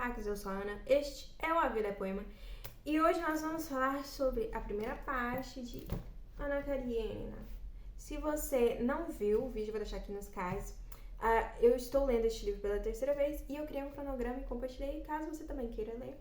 Terráqueos, eu sou a Ana, este é o A Vida é Poema e hoje nós vamos falar sobre a primeira parte de Ana Karenina. Se você não viu o vídeo, eu vou deixar aqui nos cards. Eu estou lendo este livro pela terceira vez e eu criei um cronograma e compartilhei, caso você também queira ler.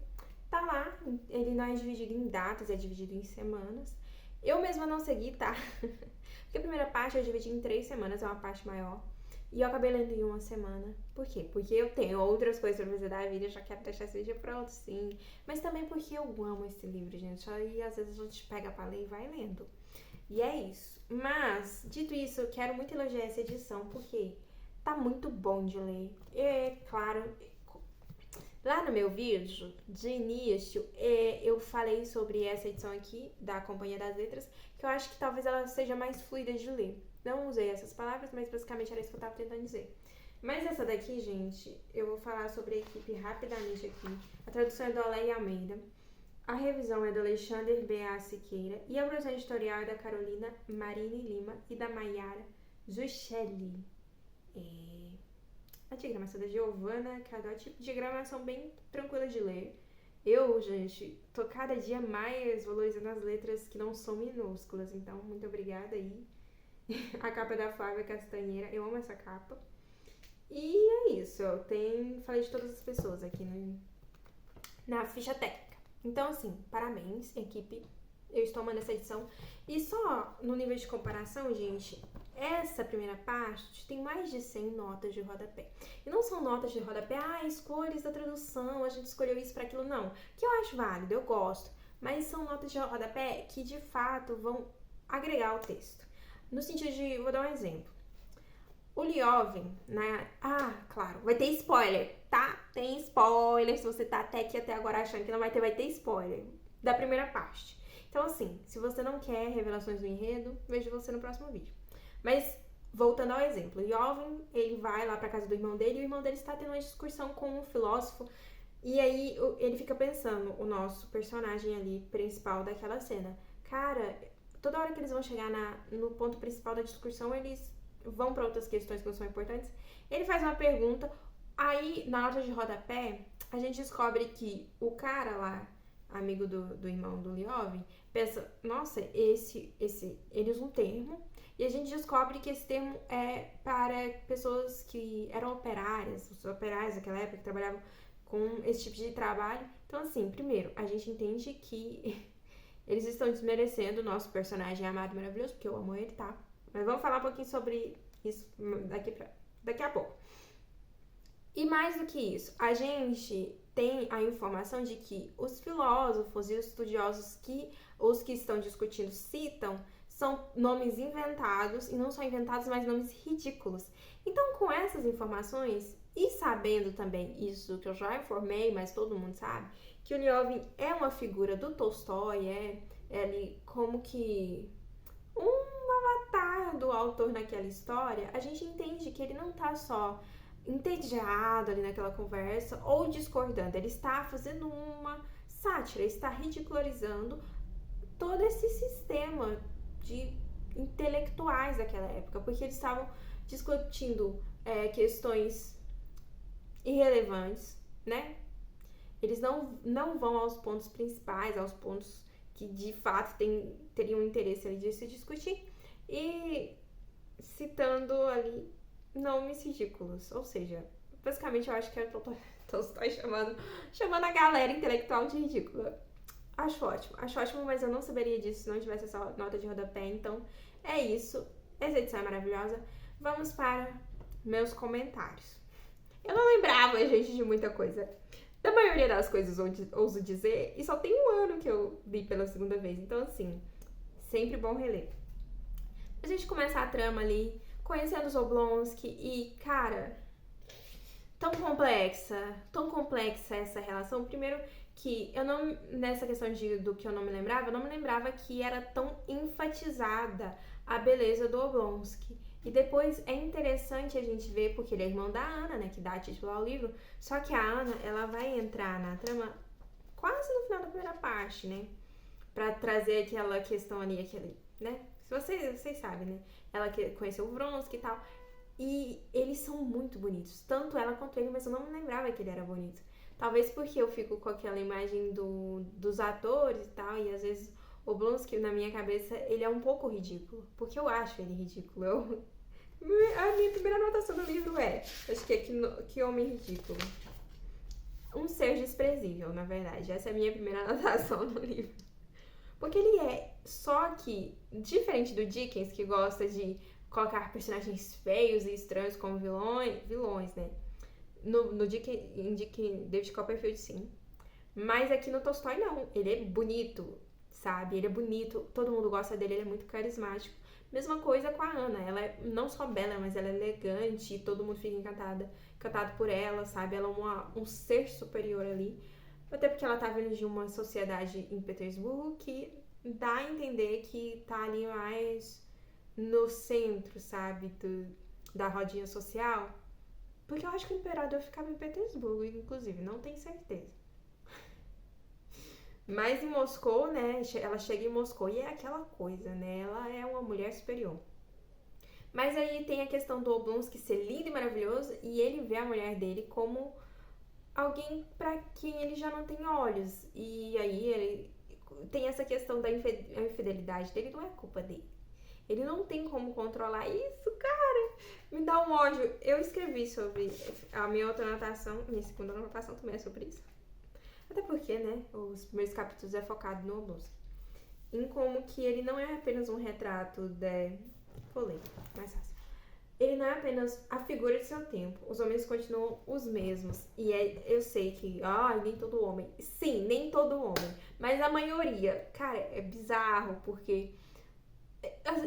Tá lá, ele não é dividido em datas, é dividido em semanas. Eu mesma não segui, tá? Porque a primeira parte eu dividi em 3 semanas, é uma parte maior. E eu acabei lendo em uma semana. Por quê? Porque eu tenho outras coisas pra fazer da vida, eu já quero deixar esse vídeo pronto, sim. Mas também porque eu amo esse livro, gente. E às vezes a gente pega pra ler e vai lendo. E é isso. Mas, dito isso, eu quero muito elogiar essa edição, porque tá muito bom de ler. É claro, lá no meu vídeo, de início, eu falei sobre essa edição aqui, da Companhia das Letras, que eu acho que talvez ela seja mais fluida de ler. Não usei essas palavras, mas basicamente era isso que eu tava tentando dizer. Mas essa daqui, gente, eu vou falar sobre a equipe rapidamente aqui. A tradução é do Alé Almeida. A revisão é do Alexandre B.A. Siqueira. E a produção editorial é da Carolina Marini Lima e da Maiara Zucchelli. A diagramação da Giovanna Cadotti, diagramação bem tranquila de ler. Eu, gente, tô cada dia mais valorizando as letras que não são minúsculas, então muito obrigada aí. A capa é da Flávia Castanheira, eu amo essa capa. E é isso, falei de todas as pessoas aqui na ficha técnica. Então, assim, parabéns, equipe. Eu estou amando essa edição. E só no nível de comparação, gente, essa primeira parte tem mais de 100 notas de rodapé. E não são notas de rodapé, escolhas da tradução, a gente escolheu isso para aquilo, não. Que eu acho válido, eu gosto. Mas são notas de rodapé que, de fato, vão agregar ao texto. No sentido de, vou dar um exemplo. O Liovin, né? Claro, vai ter spoiler, tá? Tem spoiler, se você tá até agora achando que não vai ter spoiler da primeira parte. Então, assim, se você não quer revelações do enredo, vejo você no próximo vídeo. Mas, voltando ao exemplo, Liovin, ele vai lá pra casa do irmão dele e o irmão dele está tendo uma discussão com um filósofo e aí ele fica pensando, o nosso personagem ali, principal daquela cena, cara, toda hora que eles vão chegar no ponto principal da discussão, eles vão para outras questões que não são importantes. Ele faz uma pergunta, aí na nota de rodapé, a gente descobre que o cara lá, amigo do irmão do Liovin, pensa, nossa, ele usa um termo, e a gente descobre que esse termo é para pessoas que eram operárias, os operários daquela época que trabalhavam com esse tipo de trabalho. Então, assim, primeiro, a gente entende que eles estão desmerecendo o nosso personagem amado e maravilhoso, porque eu amo ele, tá? Mas vamos falar um pouquinho sobre isso daqui a pouco. E mais do que isso, a gente tem a informação de que os filósofos e os estudiosos os que estão discutindo citam são nomes inventados, e não só inventados, mas nomes ridículos. Então, com essas informações, e sabendo também isso que eu já informei, mas todo mundo sabe, que o Liovin é uma figura do Tolstói, é ali como que do autor naquela história, a gente entende que ele não tá só entediado ali naquela conversa ou discordando, ele está fazendo uma sátira, está ridicularizando todo esse sistema de intelectuais daquela época, porque eles estavam discutindo questões irrelevantes, né? Eles não vão aos pontos principais, aos pontos que de fato teriam interesse ali de se discutir, e citando ali nomes ridículos. Ou seja, basicamente eu acho que é Tolstói chamando a galera intelectual de ridícula. Acho ótimo, mas eu não saberia disso se não tivesse essa nota de rodapé. Então é isso, essa edição é maravilhosa. Vamos para meus comentários. Eu não lembrava, gente, de muita coisa. Da maioria das coisas, ouso dizer, e só tem um ano que eu li pela segunda vez. Então, assim, sempre bom reler. A gente começa a trama ali, conhecendo os Oblonsky e, cara, tão complexa essa relação. Primeiro que eu não, nessa questão do que eu não me lembrava que era tão enfatizada a beleza do Oblonsky. E depois é interessante a gente ver, porque ele é irmão da Ana, né, que dá título ao livro, só que a Ana, ela vai entrar na trama quase no final da primeira parte, né, pra trazer aquela questão ali, né, vocês sabem, né, ela conheceu o Vronsky e tal, e eles são muito bonitos, tanto ela quanto ele, mas eu não me lembrava que ele era bonito. Talvez porque eu fico com aquela imagem dos atores e tal, e às vezes o Blonsky, na minha cabeça, ele é um pouco ridículo. Porque eu acho ele ridículo. A minha primeira anotação do livro acho que é que homem ridículo. Um ser desprezível, na verdade. Essa é a minha primeira anotação no livro. Porque ele é, só que, diferente do Dickens, que gosta de colocar personagens feios e estranhos como vilões, né? No Dickens, em Dickens, David Copperfield, sim. Mas aqui no Tolstói, não. Ele é bonito, sabe? Ele é bonito, todo mundo gosta dele, ele é muito carismático. Mesma coisa com a Ana. Ela é não só bela, mas ela é elegante, todo mundo fica encantado por ela, sabe? Ela é um ser superior ali. Até porque ela tá vindo de uma sociedade em Petersburgo que dá a entender que tá ali mais no centro, sabe? Da rodinha social. Porque eu acho que o imperador ficava em Petersburgo, inclusive, não tenho certeza. Mas em Moscou, né? Ela chega em Moscou e é aquela coisa, né? Ela é uma mulher superior. Mas aí tem a questão do Oblonsky ser lindo e maravilhoso e ele vê a mulher dele como alguém pra quem ele já não tem olhos. E aí ele tem essa questão da infidelidade dele, não é culpa dele. Ele não tem como controlar isso, cara. Me dá um ódio. Eu escrevi sobre a minha outra anotação, minha segunda anotação também é sobre isso. Até porque, né, os primeiros capítulos é focado no Oblonsky. Em como que ele não é apenas um retrato Vou ler, mais fácil. Ele não é apenas a figura de seu tempo. Os homens continuam os mesmos. E eu sei que, nem todo homem. Sim, nem todo homem. Mas a maioria, cara, é bizarro, porque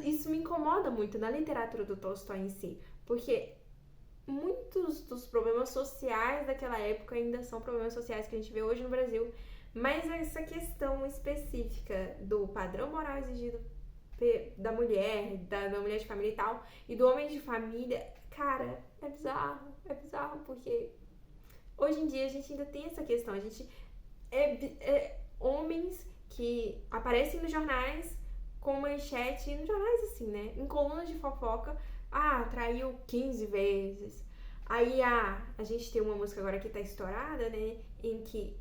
isso me incomoda muito na literatura do Tolstói em si. Porque muitos dos problemas sociais daquela época ainda são problemas sociais que a gente vê hoje no Brasil. Mas essa questão específica do padrão moral exigido da mulher, da mulher de família e tal, e do homem de família, cara, é bizarro, porque hoje em dia a gente ainda tem essa questão, a gente homens que aparecem nos jornais com manchete, nos jornais assim, né, em colunas de fofoca, traiu 15 vezes, aí a gente tem uma música agora que tá estourada, né, em que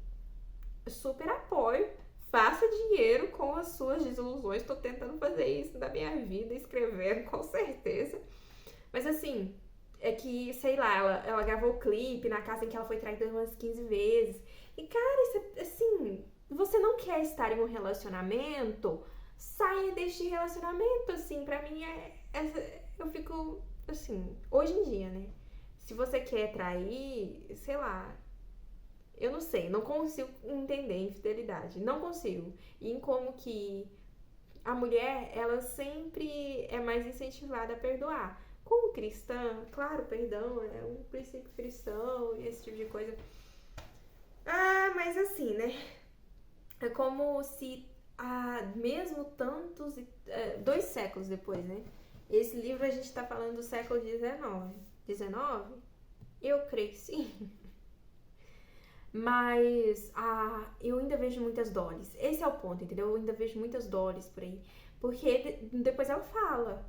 super apoio, faça dinheiro com as suas desilusões. Tô tentando fazer isso na minha vida, escrevendo, com certeza. Mas assim, é que, sei lá, ela gravou o clipe na casa em que ela foi traída umas 15 vezes. E, cara, isso é, assim, você não quer estar em um relacionamento, saia deste relacionamento, assim, pra mim eu fico, assim, hoje em dia, né? Se você quer trair, sei lá, eu não sei, não consigo entender infidelidade, não consigo. E em como que a mulher, ela sempre é mais incentivada a perdoar. Como cristã, claro, perdão é um princípio cristão e esse tipo de coisa. Mas assim, né? É como se, mesmo 2 séculos depois, né? Esse livro a gente tá falando do século XIX. 19? Eu creio que sim. Mas eu ainda vejo muitas Dollys. Esse é o ponto, entendeu? Eu ainda vejo muitas Dollys por aí. Porque depois ela fala: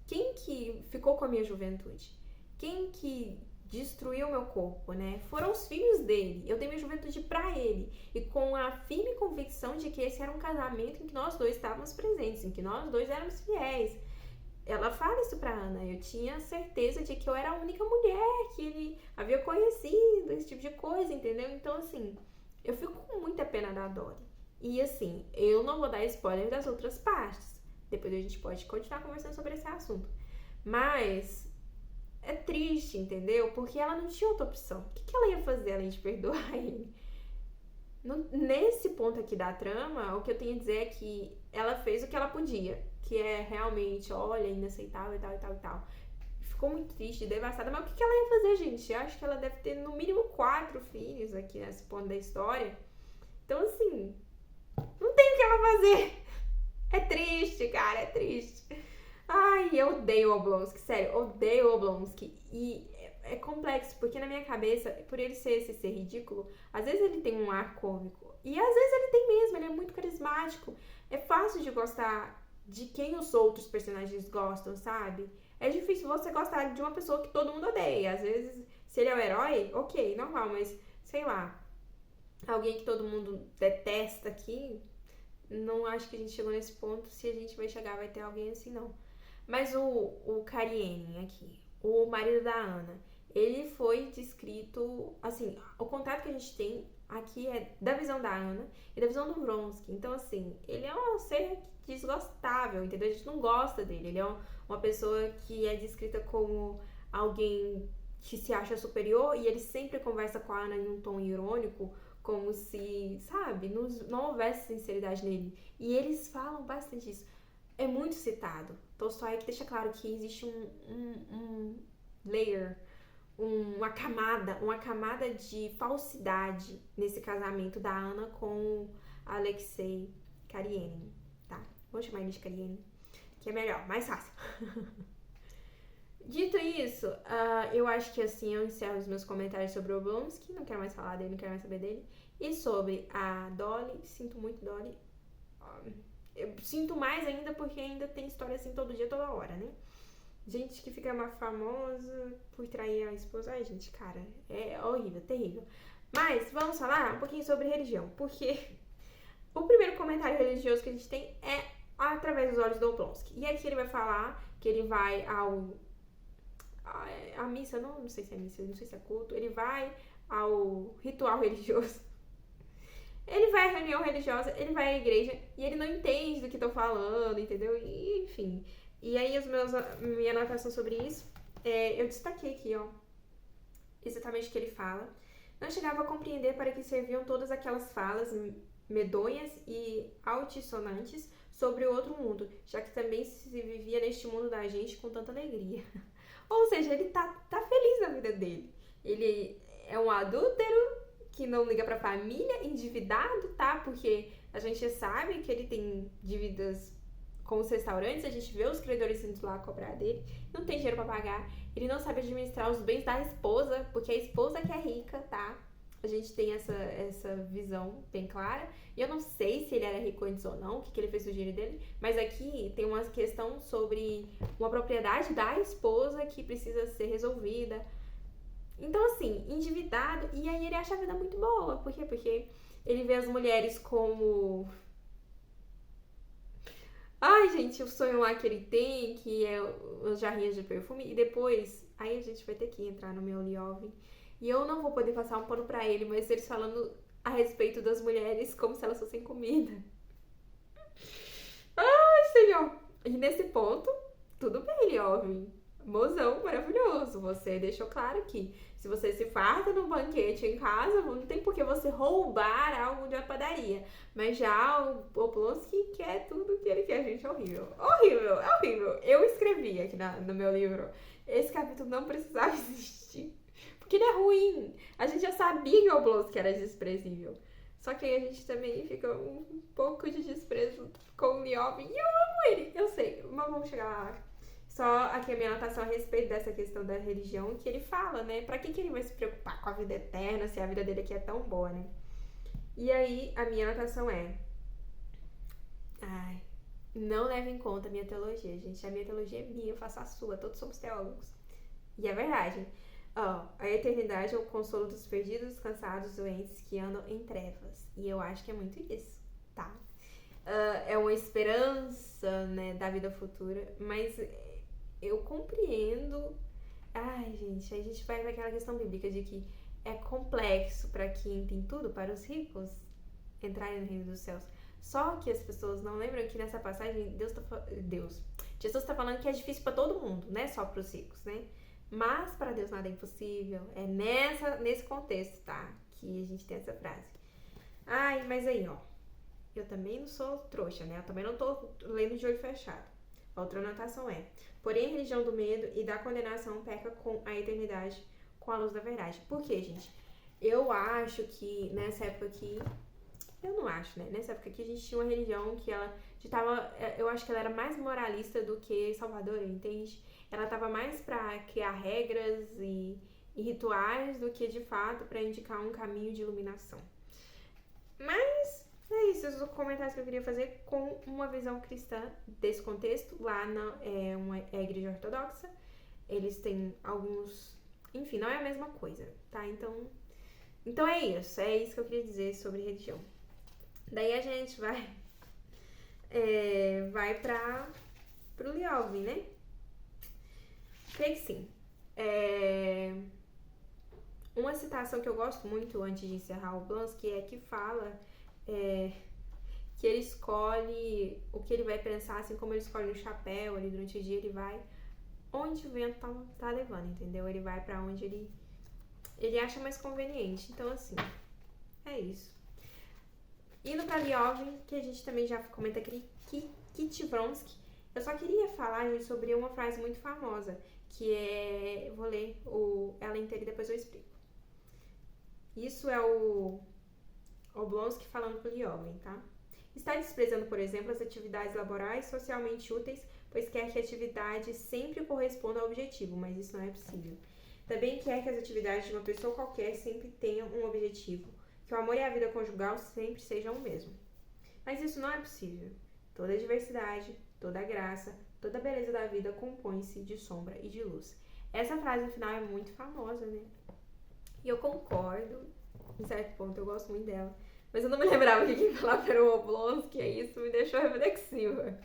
quem que ficou com a minha juventude? Quem que destruiu meu corpo, né? Foram os filhos dele. Eu dei minha juventude pra ele. E com a firme convicção de que esse era um casamento em que nós dois estávamos presentes, em que nós dois éramos fiéis. Ela fala isso pra Ana. Eu tinha certeza de que eu era a única mulher que ele havia conhecido, esse tipo de coisa, entendeu? Então, assim, eu fico com muita pena da Dory. E, assim, eu não vou dar spoiler das outras partes. Depois a gente pode continuar conversando sobre esse assunto. Mas é triste, entendeu? Porque ela não tinha outra opção. O que ela ia fazer além de perdoar ele? Nesse ponto aqui da trama, o que eu tenho a dizer é que ela fez o que ela podia, que é realmente, olha, inaceitável e tal. Ficou muito triste, devastada, mas o que ela ia fazer, gente? Eu acho que ela deve ter no mínimo 4 filhos aqui nesse ponto da história. Então, assim, não tem o que ela fazer. É triste, cara, é triste. Eu odeio o Oblonsky, sério, odeio o Oblonsky. E é complexo, porque na minha cabeça, por ele ser esse ser ridículo, às vezes ele tem um ar cômico. E às vezes ele tem mesmo, ele é muito carismático. É fácil de gostar de quem os outros personagens gostam, sabe? É difícil você gostar de uma pessoa que todo mundo odeia. Às vezes, se ele é o herói, ok, normal, mas sei lá, alguém que todo mundo detesta aqui, não acho que a gente chegou nesse ponto. Se a gente vai chegar, vai ter alguém assim, não. Mas o Cariene aqui, o marido da Ana, ele foi descrito, assim, o contato que a gente tem aqui é da visão da Ana e da visão do Vronsky. Então, assim, ele é um ser desgostável, entendeu? A gente não gosta dele. Ele é uma pessoa que é descrita como alguém que se acha superior e ele sempre conversa com a Ana em um tom irônico, como se, sabe, não houvesse sinceridade nele. E eles falam bastante isso. É muito citado. Tolstói que deixa claro que existe um layer, uma camada de falsidade nesse casamento da Ana com Alexei Karienin, tá? Vou chamar ele de Karienin, que é melhor, mais fácil. Dito isso, eu acho que assim eu encerro os meus comentários sobre o Oblonsky, não quero mais falar dele, não quero mais saber dele. E sobre a Dolly, sinto muito, Dolly. Eu sinto mais ainda porque ainda tem história assim todo dia, toda hora, né? Gente que fica mais famosa por trair a esposa. Ai, gente, cara, é horrível, terrível. Mas vamos falar um pouquinho sobre religião, porque o primeiro comentário religioso que a gente tem é através dos olhos do Oblonsky. E aqui ele vai falar que ele vai a missa, não sei se é missa, não sei se é culto, ele vai ao ritual religioso. Ele vai à reunião religiosa, ele vai à igreja e ele não entende do que estão falando, entendeu? E, enfim. E aí minha anotação sobre isso, eu destaquei aqui, ó, exatamente o que ele fala. Não chegava a compreender para que serviam todas aquelas falas medonhas e altissonantes sobre o outro mundo, já que também se vivia neste mundo da gente com tanta alegria. Ou seja, ele tá feliz na vida dele. Ele é um adúltero que não liga pra família, endividado, tá? Porque a gente sabe que ele tem dívidas com os restaurantes, a gente vê os credores indo lá cobrar dele, não tem dinheiro pra pagar, ele não sabe administrar os bens da esposa, porque a esposa que é rica, tá? A gente tem essa visão bem clara. E eu não sei se ele era rico antes ou não, o que ele fez com o dinheiro dele, mas aqui tem uma questão sobre uma propriedade da esposa que precisa ser resolvida. Então, assim, endividado, e aí ele acha a vida muito boa. Por quê? Porque ele vê as mulheres como... Ai, gente, o sonho lá que ele tem, que é as jarrinhas de perfume, e depois, aí a gente vai ter que entrar no meu Liovin, e eu não vou poder passar um pano pra ele, mas eles falando a respeito das mulheres como se elas fossem comida. Ai, senhor! E nesse ponto, tudo bem, Liovin. Mozão maravilhoso, você deixou claro que se você se farta num banquete em casa, não tem por que você roubar algo de uma padaria. Mas já o Oblonsky quer tudo que ele quer, gente, é horrível. Horrível, é horrível. Eu escrevi aqui no meu livro, esse capítulo não precisava existir, porque ele é ruim. A gente já sabia que o Oblonsky era desprezível. Só que aí a gente também fica um pouco de desprezo com o Liovin. E eu amo ele, eu sei, mas vamos chegar lá. Só aqui a minha anotação a respeito dessa questão da religião, que ele fala, né? Pra que ele vai se preocupar com a vida eterna se a vida dele aqui é tão boa, né? E aí a minha anotação é... Ai, não leve em conta a minha teologia, gente. A minha teologia é minha, eu faço a sua, todos somos teólogos. E é verdade. Ó, a eternidade é o consolo dos perdidos, cansados, doentes que andam em trevas. E eu acho que é muito isso, tá? É uma esperança, né, da vida futura, mas eu compreendo. Ai, gente, aí a gente vai naquela questão bíblica de que é complexo para quem tem tudo, para os ricos entrarem no reino dos céus. Só que as pessoas não lembram que nessa passagem Jesus está falando que é difícil para todo mundo, não é só para os ricos, né? Mas para Deus nada é impossível. É nesse contexto, tá? Que a gente tem essa frase. Ai, mas aí, ó. Eu também não sou trouxa, né? Eu também não tô lendo de olho fechado. A outra anotação é: porém, a religião do medo e da condenação peca com a eternidade com a luz da verdade. Por quê, gente? Eu acho que nessa época aqui... Eu não acho, né? Nessa época aqui a gente tinha uma religião que ela ditava... Eu acho que ela era mais moralista do que salvadora, entende? Ela tava mais pra criar regras e rituais do que, de fato, pra indicar um caminho de iluminação. Mas... é isso, esses são os comentários que eu queria fazer com uma visão cristã desse contexto. Lá é a igreja ortodoxa, eles têm alguns... Enfim, não é a mesma coisa, tá? Então, Então é isso que eu queria dizer sobre religião. Daí a gente vai pro Liovin, né? Creio que sim. Uma citação que eu gosto muito antes de encerrar o Blonsky é que fala que ele escolhe o que ele vai pensar, assim como ele escolhe o chapéu ali durante o dia, ele vai onde o vento tá levando, entendeu? Ele vai pra onde ele acha mais conveniente. Então, assim, é isso. Indo pra Liovin, que a gente também já comenta aqui, Kit Vronsky. Eu só queria falar, gente, sobre uma frase muito famosa, que é... Vou ler ela inteira e depois eu explico. Isso é o Oblonsky falando pro Liovin, tá? Está desprezando, por exemplo, as atividades laborais socialmente úteis, pois quer que a atividade sempre corresponda ao objetivo, mas isso não é possível. Também quer que as atividades de uma pessoa qualquer sempre tenham um objetivo, que o amor e a vida conjugal sempre sejam o mesmo. Mas isso não é possível. Toda a diversidade, toda a graça, toda a beleza da vida compõe-se de sombra e de luz. Essa frase no final é muito famosa, né? E eu concordo, em certo ponto eu gosto muito dela. Mas eu não me lembrava que quem falava era o Oblonsky, e isso me deixou reflexiva.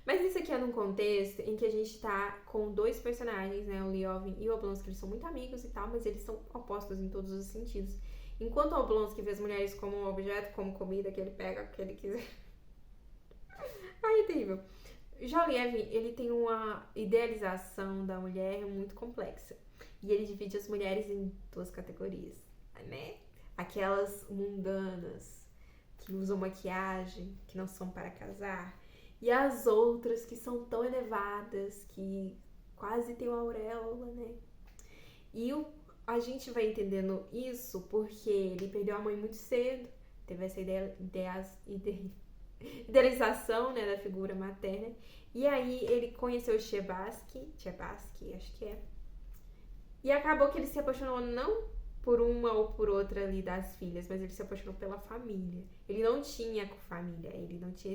Mas isso aqui é num contexto em que a gente tá com dois personagens, né? O Liovin e o Oblonsky, eles são muito amigos e tal, mas eles são opostos em todos os sentidos. Enquanto o Oblonsky vê as mulheres como um objeto, como comida que ele pega, que ele quiser. Ai, é terrível. Já o Lievin, ele tem uma idealização da mulher muito complexa. E ele divide as mulheres em duas categorias, né? Aquelas mundanas, que usam maquiagem, que não são para casar. E as outras que são tão elevadas, que quase tem uma auréola, né? E a gente vai entendendo isso porque ele perdeu a mãe muito cedo, teve essa idealização, né, da figura materna. E aí ele conheceu o Chebasky, acho que é. E acabou que ele se apaixonou não por uma ou por outra ali das filhas, mas ele se apaixonou pela família. Ele não tinha família, ele não tinha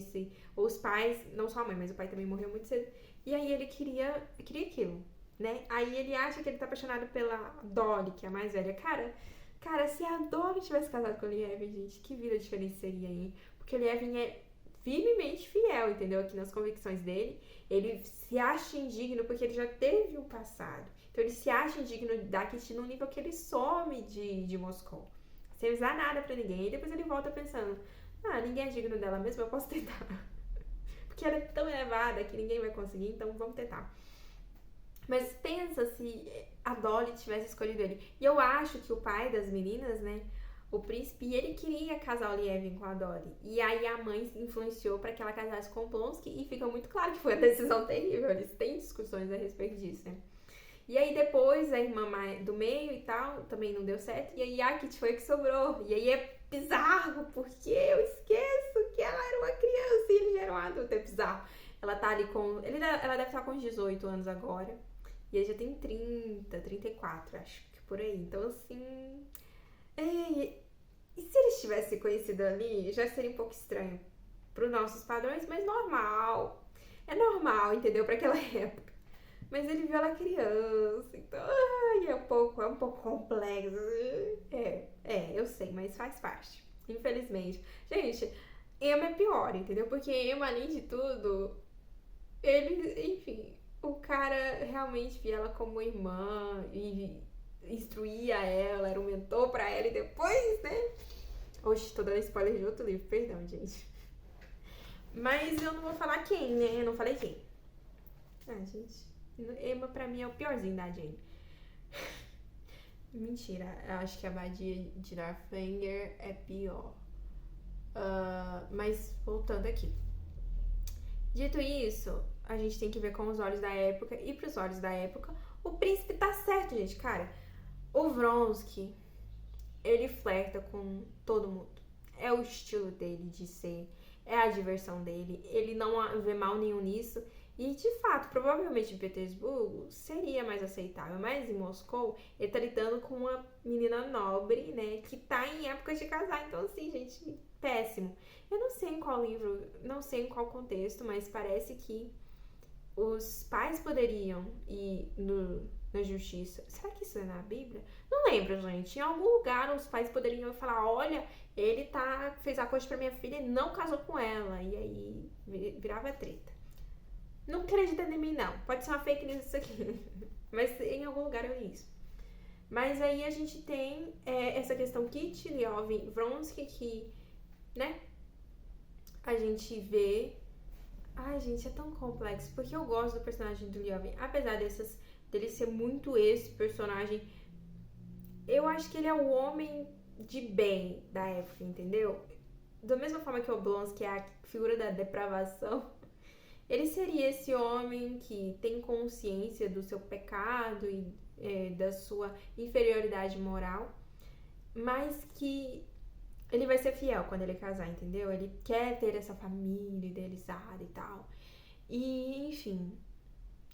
os pais, não só a mãe, mas o pai também morreu muito cedo. E aí ele queria aquilo, né? Aí ele acha que ele tá apaixonado pela Dolly, que é a mais velha. Cara, se a Dolly tivesse casado com o Lievin, gente, que vida diferente seria aí? Porque o Lievin é firmemente fiel, entendeu? Aqui nas convicções dele. Ele se acha indigno porque ele já teve um passado. Então ele se acha indigno da Kitty num nível que ele some de Moscou. Sem usar nada pra ninguém. E depois ele volta pensando, ninguém é digno dela mesmo, eu posso tentar. Porque ela é tão elevada que ninguém vai conseguir, então vamos tentar. Mas pensa se a Dolly tivesse escolhido ele. E eu acho que o pai das meninas, né, o príncipe, ele queria casar o Lievin com a Dolly. E aí a mãe influenciou para que ela casasse com o Blonsky. E fica muito claro que foi uma decisão terrível. Eles têm discussões a respeito disso, né? E aí depois a irmã do meio e tal, também não deu certo. E aí a Kitty foi que sobrou. E aí é bizarro, porque eu esqueço que ela era uma criança e ele já era um adulto. É bizarro. Ela tá ali ela deve estar com uns 18 anos agora. E ele já tem 30, 34, acho que por aí. Então, assim... E se eles tivessem conhecido ali, já seria um pouco estranho pros nossos padrões, mas normal. É normal, entendeu? Pra aquela época. Mas ele viu ela criança, então é um pouco complexo. Eu sei, mas faz parte. Infelizmente. Gente, Emma é pior, entendeu? Porque Emma, além de tudo, enfim, o cara realmente via ela como irmã e instruía ela, era um mentor pra ela e depois, né? Oxe, tô dando spoiler de outro livro, perdão, gente. Mas eu não vou falar quem, né? Eu não falei quem. Gente... Emma pra mim é o piorzinho da Jane. Mentira, eu acho que a Abadia de Darflanger é pior. Mas voltando aqui. Dito isso, a gente tem que ver com os olhos da época. E pros olhos da época, o príncipe tá certo, gente. Cara, o Vronsky, ele flerta com todo mundo. É o estilo dele de ser. É a diversão dele. Ele não vê mal nenhum nisso. E, de fato, provavelmente em Petersburgo seria mais aceitável. Mas em Moscou, ele tá lidando com uma menina nobre, né? Que tá em época de casar. Então, assim, gente, péssimo. Eu não sei em qual livro, não sei em qual contexto, mas parece que os pais poderiam ir na justiça. Será que isso é na Bíblia? Não lembro, gente. Em algum lugar os pais poderiam falar, olha, ele fez a coisa pra minha filha e não casou com ela. E aí virava treta. Não acredita em mim, não. Pode ser uma fake news isso aqui. Mas em algum lugar eu li isso. Mas aí a gente tem essa questão Kitilov e Vronsky que, né, a gente vê... Ai, gente, é tão complexo, porque eu gosto do personagem do Lyovin. Apesar dele ser muito esse personagem, eu acho que ele é o homem de bem da época, entendeu? Da mesma forma que o Oblonsky é a figura da depravação, ele seria esse homem que tem consciência do seu pecado e da sua inferioridade moral, mas que ele vai ser fiel quando ele casar, entendeu? Ele quer ter essa família idealizada e tal. E, enfim,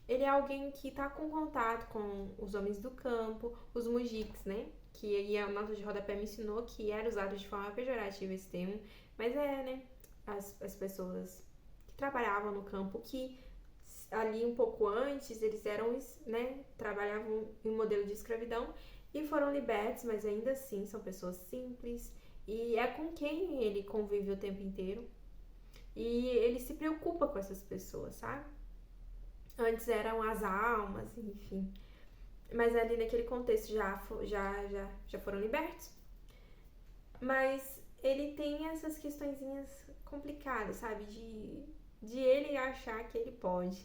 ele é alguém que tá com contato com os homens do campo, os mujiks, né? Que aí a nota de rodapé me ensinou que era usado de forma pejorativa esse termo, mas né? As pessoas que trabalhavam no campo, que ali um pouco antes eles eram, né? Trabalhavam em modelo de escravidão e foram libertos, mas ainda assim são pessoas simples. E é com quem ele convive o tempo inteiro. E ele se preocupa com essas pessoas, sabe? Antes eram as almas, enfim. Mas ali naquele contexto já foram libertos. Mas ele tem essas questõezinhas complicadas, sabe? De ele achar que ele pode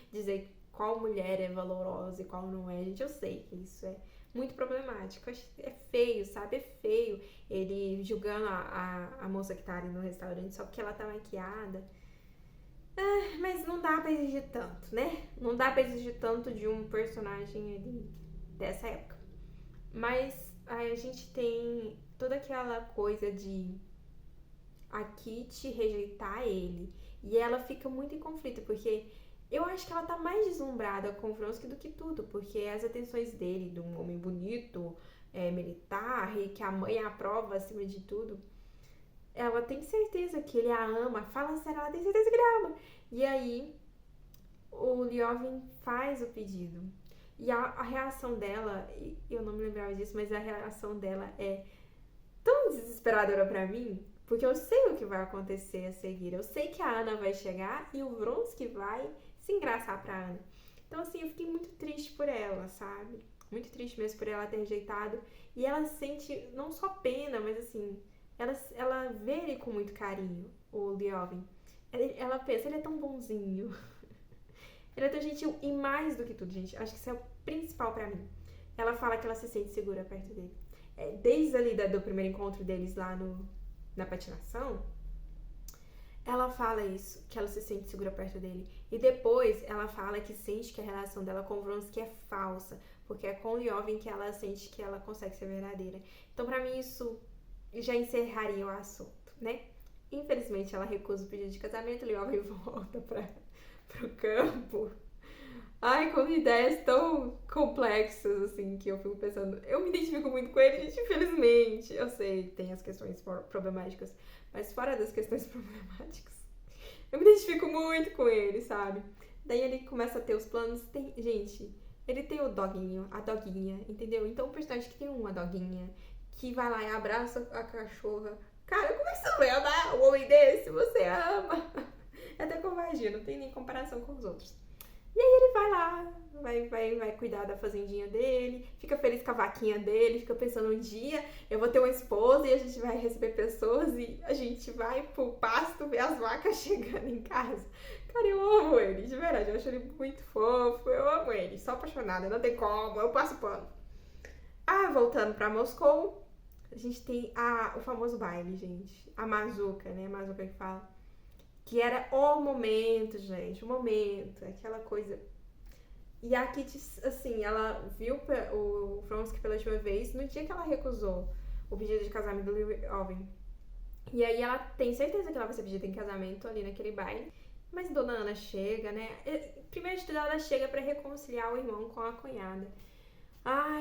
dizer qual mulher é valorosa e qual não é. Gente, eu sei que isso é muito problemático. É feio, sabe? É feio ele julgando a moça que tá ali no restaurante só porque ela tá maquiada. Mas não dá pra exigir tanto, né? Não dá pra exigir tanto de um personagem ali dessa época. Mas aí a gente tem toda aquela coisa de a Kitty rejeitar ele. E ela fica muito em conflito, porque eu acho que ela tá mais deslumbrada com o Vronsky do que tudo, porque as atenções dele, de um homem bonito, militar, e que a mãe aprova acima de tudo, ela tem certeza que ele a ama, fala sério, ela tem certeza que ele ama. E aí, o Lyovin faz o pedido. E a reação dela, eu não me lembrava disso, mas a reação dela é tão desesperadora pra mim, porque eu sei o que vai acontecer a seguir. Eu sei que a Ana vai chegar e o Vronsky vai se engraçar pra Ana. Então, assim, eu fiquei muito triste por ela, sabe? Muito triste mesmo por ela ter rejeitado. E ela sente não só pena, mas assim, ela vê ele com muito carinho, o Lyovin. Ela pensa, ele é tão bonzinho. Ele é tão gentil e mais do que tudo, gente. Acho que isso é o principal pra mim. Ela fala que ela se sente segura perto dele. Desde ali do primeiro encontro deles lá na patinação, ela fala isso, que ela se sente segura perto dele. E depois ela fala que sente que a relação dela com o Vronsky é falsa, porque é com o Lyovin que ela sente que ela consegue ser verdadeira. Então, pra mim, isso já encerraria o assunto, né? Infelizmente, ela recusa o pedido de casamento, o Lyovin volta pro campo. Ai, com ideias tão complexas, assim, que eu fico pensando. Eu me identifico muito com ele, gente, infelizmente. Eu sei, tem as questões problemáticas, mas fora das questões problemáticas, eu me identifico muito com ele, sabe? Daí ele começa a ter os planos. Gente, ele tem o doguinho, a doguinha, entendeu? Então, o personagem que tem uma doguinha, que vai lá e abraça a cachorra. Cara, como é que você vai amar um homem desse? Você ama. É até covardia, não tem nem comparação com os outros. E aí ele vai lá, vai cuidar da fazendinha dele, fica feliz com a vaquinha dele, fica pensando, um dia eu vou ter uma esposa e a gente vai receber pessoas e a gente vai pro pasto ver as vacas chegando em casa. Cara, eu amo ele, de verdade, eu acho ele muito fofo, eu amo ele, sou apaixonada, não tem como, eu passo pano. Voltando pra Moscou, a gente tem o famoso baile, gente, a Mazuca, né, a Mazuca que fala. Que era o momento, gente, o momento, aquela coisa. E a Kitty, assim, ela viu o Vronsky pela última vez no dia que ela recusou o pedido de casamento do Lyovin. E aí ela tem certeza que ela vai ser pedida em casamento ali naquele baile. Mas Dona Ana chega, né? Primeiro de tudo, ela chega pra reconciliar o irmão com a cunhada.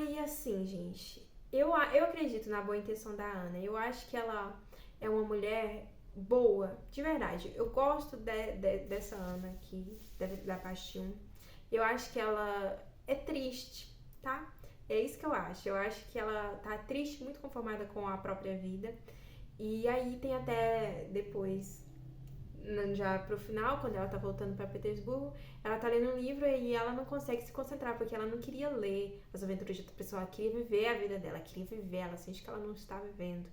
E assim, gente, eu acredito na boa intenção da Ana. Eu acho que ela é uma mulher boa, de verdade. Eu gosto dessa Ana aqui, da Passion. Eu acho que ela é triste tá? É isso que eu acho. Eu acho que ela tá triste, muito conformada com a própria vida. E aí tem até depois, já pro final, quando ela tá voltando pra Petersburgo, ela tá lendo um livro e ela não consegue se concentrar, porque ela não queria ler as aventuras de outra pessoa, ela queria viver a vida dela, ela queria viver, ela sente que ela não está vivendo.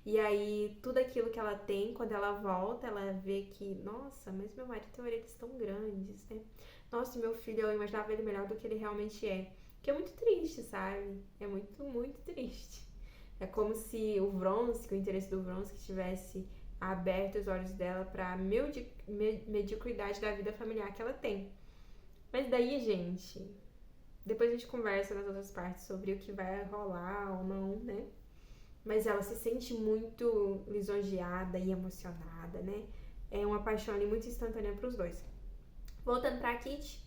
E aí, tudo aquilo que ela tem, quando ela volta, ela vê que, nossa, mas meu marido tem orelhas tão grandes, né? Nossa, meu filho, eu imaginava ele melhor do que ele realmente é. Que é muito triste, sabe? É muito, muito triste. É como se o Vronsky, o interesse do Vronsky, tivesse aberto os olhos dela para a mediocridade da vida familiar que ela tem. Mas daí, gente, depois a gente conversa nas outras partes sobre o que vai rolar ou não, né? Mas ela se sente muito lisonjeada e emocionada, né? É uma paixão ali muito instantânea para os dois. Voltando pra Kitty,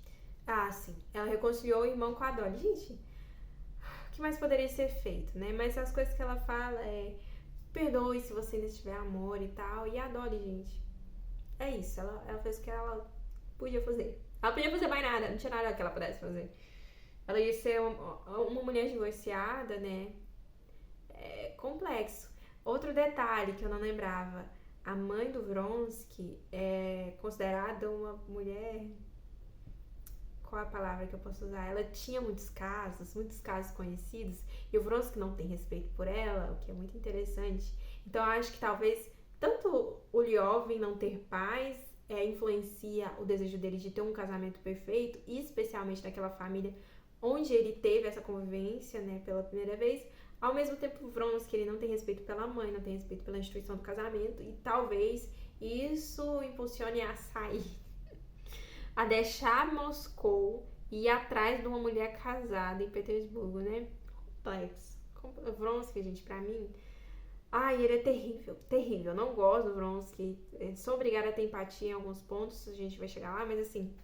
sim, ela reconciliou o irmão com a Dolly. Gente, o que mais poderia ser feito, né? Mas as coisas que ela fala é: perdoe se você ainda tiver amor e tal. E a Dolly, gente, é isso. Ela fez o que ela podia fazer. Ela podia fazer mais nada, não tinha nada que ela pudesse fazer. Ela ia ser uma mulher divorciada, né? É complexo. Outro detalhe que eu não lembrava: a mãe do Vronsky é considerada uma mulher. Qual é a palavra que eu posso usar? Ela tinha muitos casos conhecidos, e o Vronsky não tem respeito por ela, o que é muito interessante. Então eu acho que talvez tanto o Lyov em não ter paz influencia o desejo dele de ter um casamento perfeito, e especialmente naquela família onde ele teve essa convivência, né, pela primeira vez. Ao mesmo tempo, o Vronsky, ele não tem respeito pela mãe, não tem respeito pela instituição do casamento, e talvez isso impulsione a sair, a deixar Moscou e ir atrás de uma mulher casada em Petersburgo, né? Complexo. Vronsky, gente, pra mim, ele é terrível, terrível. Não gosto do Vronsky. Sou obrigada a ter empatia em alguns pontos, a gente vai chegar lá, mas assim,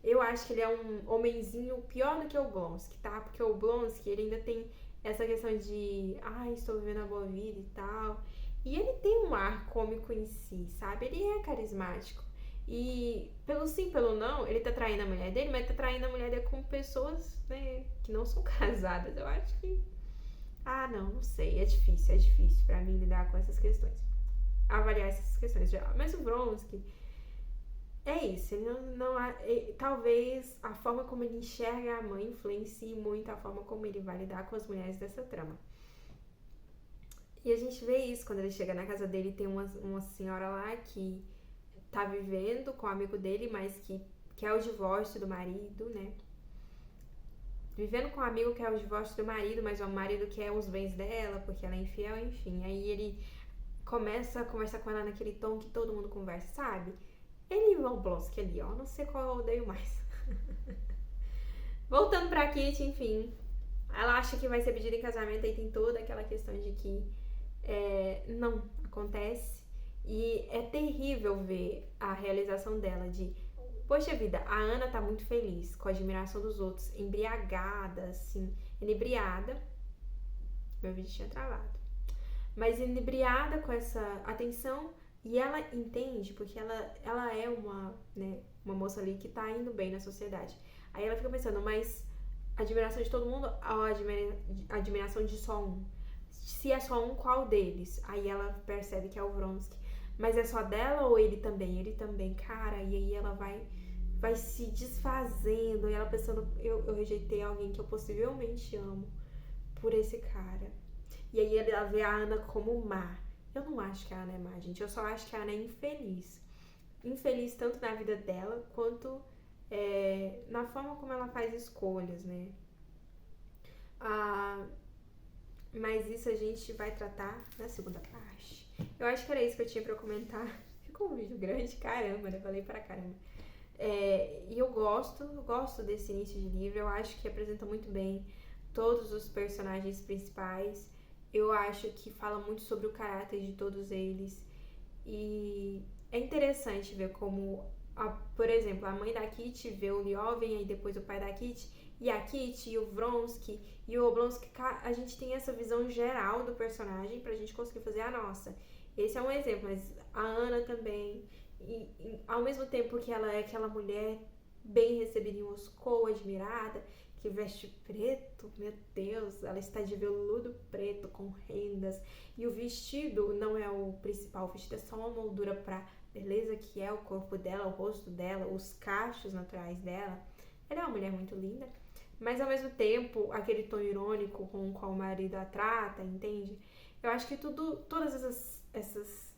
eu acho que ele é um homenzinho pior do que o Blonsky, tá? Porque o Blonsky, ele ainda tem essa questão de, estou vivendo a boa vida e tal. E ele tem um ar cômico em si, sabe? Ele é carismático. E pelo sim, pelo não, ele tá traindo a mulher dele, mas tá traindo a mulher dele com pessoas, né, que não são casadas. Eu acho que. Não sei. É difícil pra mim lidar com essas questões. Avaliar essas questões geral. Mas o Vronsky é isso. Ele talvez a forma como ele enxerga a mãe influencie muito a forma como ele vai lidar com as mulheres dessa trama. E a gente vê isso quando ele chega na casa dele, tem uma senhora lá que tá vivendo com o amigo dele, mas que quer o divórcio do marido, né? Vivendo com um amigo que é o divórcio do marido, mas o marido quer os bens dela, porque ela é infiel, enfim. Aí ele começa a conversar com ela naquele tom que todo mundo conversa, sabe? Ele e o Blonsky ali, não sei qual eu odeio mais. Voltando pra Kitty, enfim. Ela acha que vai ser pedida em casamento, aí tem toda aquela questão de que não acontece. E é terrível ver a realização dela de, poxa vida, a Ana tá muito feliz, com a admiração dos outros, embriagada, assim, inebriada. Meu vídeo tinha travado. Mas inebriada com essa atenção, e ela entende, porque ela é uma moça ali que tá indo bem na sociedade. Aí ela fica pensando, mas a admiração de todo mundo ou a admiração de só um? Se é só um, qual deles? Aí ela percebe que é o Vronsky. Mas é só dela ou ele também? Ele também, cara. E aí ela vai se desfazendo. E ela pensando, eu rejeitei alguém que eu possivelmente amo por esse cara. E aí ela vê a Ana como má. Eu não acho que a Ana é má, gente. Eu só acho que a Ana é infeliz. Infeliz tanto na vida dela, quanto na forma como ela faz escolhas, né? Mas isso a gente vai tratar na segunda parte. Eu acho que era isso que eu tinha pra comentar. Ficou um vídeo grande, caramba, né? Falei pra caramba. E eu gosto desse início de livro. Eu acho que apresenta muito bem todos os personagens principais. Eu acho que fala muito sobre o caráter de todos eles. E é interessante ver como, por exemplo, a mãe da Kitty vê o Lyoven, aí depois o pai da Kitty, e a Kitty, e o Vronsky, e o Oblonsky. A gente tem essa visão geral do personagem pra gente conseguir fazer a nossa. Esse é um exemplo, mas a Ana também. E ao mesmo tempo que ela é aquela mulher bem recebida em Moscou, admirada, que veste preto, meu Deus, ela está de veludo preto com rendas e o vestido não é o principal, o vestido é só uma moldura para beleza que é o corpo dela, o rosto dela, os cachos naturais dela. Ela é uma mulher muito linda, mas ao mesmo tempo aquele tom irônico com o qual o marido a trata, entende? Eu acho que todas essas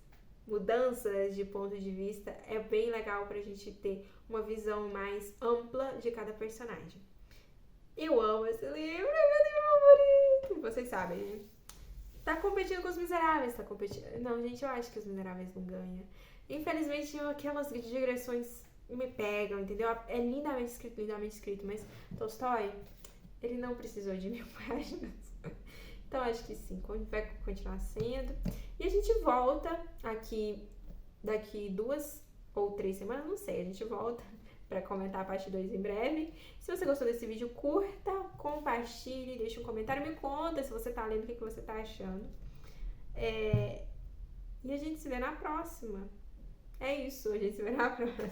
mudanças de ponto de vista é bem legal pra gente ter uma visão mais ampla de cada personagem. Eu amo esse livro, é meu livro favorito. Vocês sabem, né? Tá competindo com Os Miseráveis, tá competindo. Não, gente, eu acho que Os Miseráveis não ganha. Infelizmente, aquelas digressões me pegam, entendeu? É lindamente escrito, mas Tolstói, ele não precisou de 1000 páginas. Então, acho que sim, vai continuar sendo. E a gente volta aqui daqui 2 ou 3 semanas, não sei, a gente volta para comentar a parte 2 em breve. Se você gostou desse vídeo, curta, compartilhe, deixa um comentário, me conta se você tá lendo, o que você tá achando. E a gente se vê na próxima. É isso, a gente se vê na próxima.